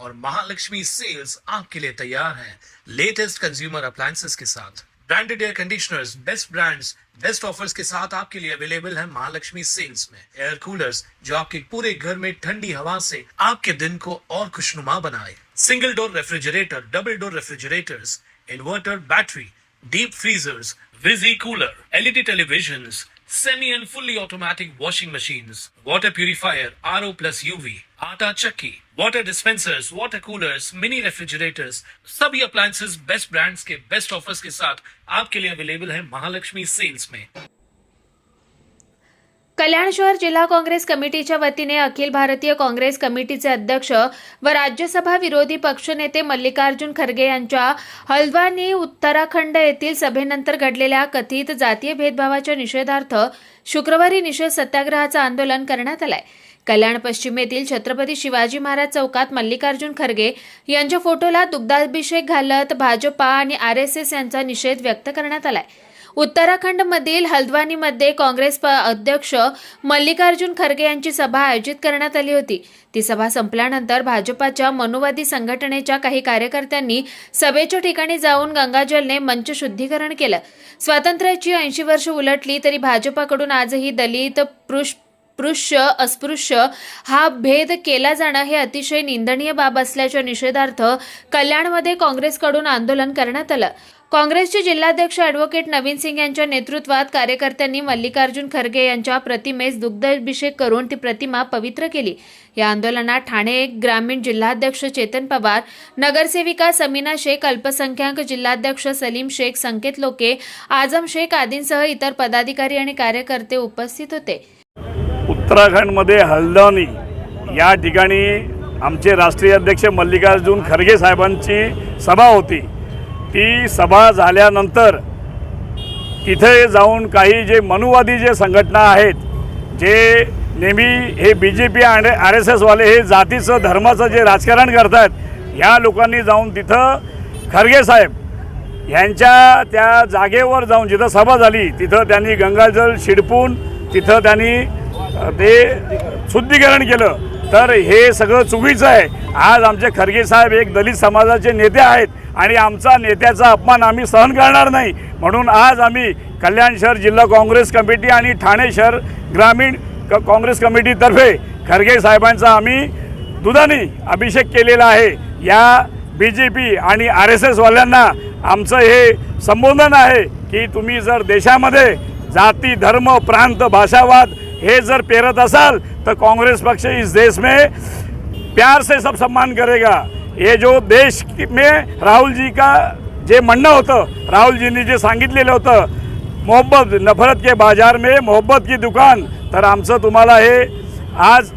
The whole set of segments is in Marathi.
और महालक्ष्मी सेल्स आपके लिए तैयार है लेटेस्ट कंज्यूमर अप्लायंसेस के साथ। Branded air conditioners, best brands, best offers के साथ आपके लिए अवेलेबल है महालक्ष्मी सेल्स में। एयर कूलर्स जो आपके पूरे घर में ठंडी हवा से आपके दिन को और खुशनुमा बनाए। Single door refrigerator, double door refrigerators, inverter battery, deep freezers, विजी cooler, LED televisions, semi and fully automatic washing machines, water purifier, RO plus UV, आटा चक्की, water dispensers, water coolers, mini refrigerators, सभी appliances बेस्ट ब्रांड्स के बेस्ट ऑफर्स के साथ आपके लिए अवेलेबल है महालक्ष्मी सेल्स में। कल्याण शहर जिल्हा काँग्रेस कमिटीच्या वतीने अखिल भारतीय काँग्रेस कमिटीचे अध्यक्ष व राज्यसभा विरोधी पक्षनेते मल्लिकार्जुन खरगे यांच्या हल्द्वानी उत्तराखंड येथील सभेनंतर घडलेल्या कथित जातीय भेदभावाच्या निषेधार्थ शुक्रवारी निषेध सत्याग्रहाचं आंदोलन करण्यात आलंय। कल्याण पश्चिम येथील छत्रपती शिवाजी महाराज चौकात मल्लिकार्जुन खरगे यांच्या फोटोला दुग्धाभिषेक घालत भाजपा आणि आरएसएस यांचा निषेध व्यक्त करण्यात आलाय। उत्तराखंडमधील हल्द्वानीमध्ये काँग्रेस अध्यक्ष मल्लिकार्जुन खरगे यांची सभा आयोजित करण्यात आली होती। ती सभा संपल्यानंतर भाजपाच्या मनुवादी संघटनेच्या काही कार्यकर्त्यांनी सभेच्या ठिकाणी जाऊन गंगाजलने मंच शुद्धीकरण केलं। स्वातंत्र्याची 80 वर्ष उलटली तरी भाजपाकडून आजही दलित, स्पृश्य, अस्पृश्य हा भेद केला जाणं हे अतिशय निंदनीय बाब असल्याच्या निषेधार्थ कल्याणमध्ये काँग्रेसकडून आंदोलन करण्यात आलं। काँग्रेसचे जिल्हाध्यक्ष ॲडव्होकेट नवीन सिंग यांच्या नेतृत्वात कार्यकर्त्यांनी मल्लिकार्जुन खरगे यांच्या प्रतिमेस दुग्धाभिषेक करून ती प्रतिमा पवित्र केली। या आंदोलनात ठाणे ग्रामीण जिल्हाध्यक्ष चेतन पवार, नगरसेविका समीना शेख, अल्पसंख्याक जिल्हाध्यक्ष सलीम शेख, संकेत लोके, आजम शेख आदींसह इतर पदाधिकारी आणि कार्यकर्ते उपस्थित होते। उत्तराखंडमध्ये हल्द्वानी या ठिकाणी आमचे राष्ट्रीय अध्यक्ष मल्लिकार्जुन खरगे साहेबांची सभा होती। ती सभा झाल्यानंतर तिथे जाऊन काही जे मनुवादी जे संघटना आहेत, जे नेहमी हे BJP आणि RSS वाले हे जातीचं धर्माचं जे राजकारण करतात, ह्या लोकांनी जाऊन तिथं खरगे साहेब यांच्या त्या जागेवर जाऊन जिथं सभा झाली तिथं त्यांनी गंगाजल शिडपून तिथं त्यांनी ते शुद्धीकरण केलं। तर हे सगळं चुकीचं आहे। आज आमचे खरगे साहेब एक दलित समाजाचे नेते आहेत आणि आमचा नेत्याचा अपमान आम्ही सहन करणार नाही। म्हणून आज आम्ही कल्याण शहर जिल्हा काँग्रेस कमिटी आणि ठाणे शहर ग्रामीण काँग्रेस कमिटीतर्फे खरगे साहेबांचा आम्ही दुधाने अभिषेक केलेला आहे। या BJP आणि RSS वाल्यांना आमचं हे संबोधन आहे की तुम्ही जर देशामध्ये जाती, धर्म, प्रांत, भाषावाद हे जर पेरत असाल तो कांग्रेस पक्ष इस देश में प्यार से सब सम्मान करेगा। ये जो देश में राहुल जी का जे म्हणणं होतं, राहुल जींनी जे सांगितलेलं होतं, मोहब्बत नफरत के बाजार में मोहब्बत की दुकान, तर आमचं तुम्हाला हे आज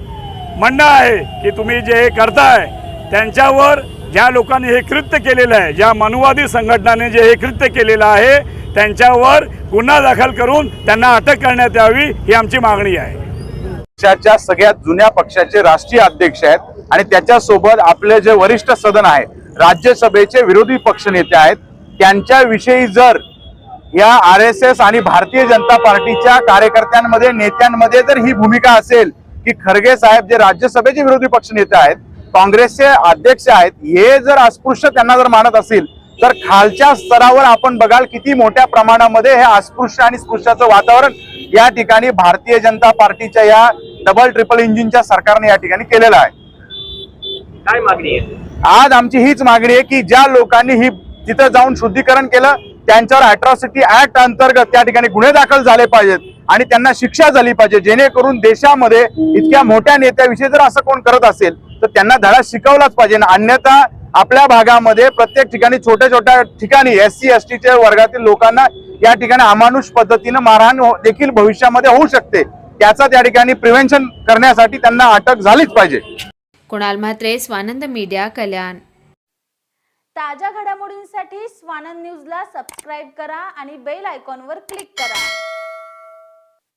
म्हणणं आहे की तुम्ही जे हे करताय त्यांच्यावर ज्या लोकांनी हे कृत्य केलेलं आहे, ज्या मनुवादी संघटनाने जे हे कृत्य केलेलं आहे त्यांच्यावर गुन्हा दाखल करून त्यांना अटक करण्यात यावी ही आमची मागणी आहे। पक्षाच्या सगळ्यात जुन्या पक्षाचे राष्ट्रीय अध्यक्ष आहेत आणि त्याच्यासोबत आपले जे वरिष्ठ सदन आहे, राज्यसभेचे विरोधी पक्षनेते आहेत, त्यांच्याविषयी जर या RSS आणि भारतीय जनता पार्टीच्या कार्यकर्त्यांमध्ये, नेत्यांमध्ये जर ही भूमिका असेल की खरगे साहेब जे राज्यसभेचे विरोधी पक्षनेते आहेत, काँग्रेसचे अध्यक्ष आहेत, हे जर अस्पृश्य त्यांना जर मानत असेल तर खालच्या स्तरावर आपण बघाल किती मोठ्या प्रमाणामध्ये हे अस्पृश्य आणि स्पृश्याचं वातावरण या ठिकाणी भारतीय जनता पार्टीच्या या डबल ट्रिपल इंजिनच्या सरकारने या ठिकाणी केलेलं आहे। काय मागणी आहे आज? आमची हीच मागणी आहे की ज्या लोकांनी ही तिथे जाऊन शुद्धीकरण केलं त्यांच्यावर अॅट्रॉसिटी ऍक्ट अंतर्गत त्या ठिकाणी गुन्हे दाखल झाले पाहिजेत आणि त्यांना शिक्षा झाली पाहिजे, जेणेकरून देशामध्ये इतक्या मोठ्या नेत्याविषयी जर असं कोण करत असेल तर त्यांना धडा शिकवलाच पाहिजे। अन्यथा आपल्या भागामध्ये प्रत्येक ठिकाणी छोट्या छोट्या ठिकाणी SC ST च्या वर्गातील लोकांना या ठिकाणी अमानुष पद्धतीने मारहाण देखील भविष्यामध्ये होऊ शकते। त्याचा त्या ठिकाणी प्रिव्हेंशन करण्यासाठी त्यांना अटक झालीच पाहिजे। कुणाल म्हात्रे, स्वानंद मीडिया, कल्याण। ताज्या घडामोडींसाठी स्वानंद न्यूजला सबस्क्राइब करा आणि बेल आयकॉनवर क्लिक करा।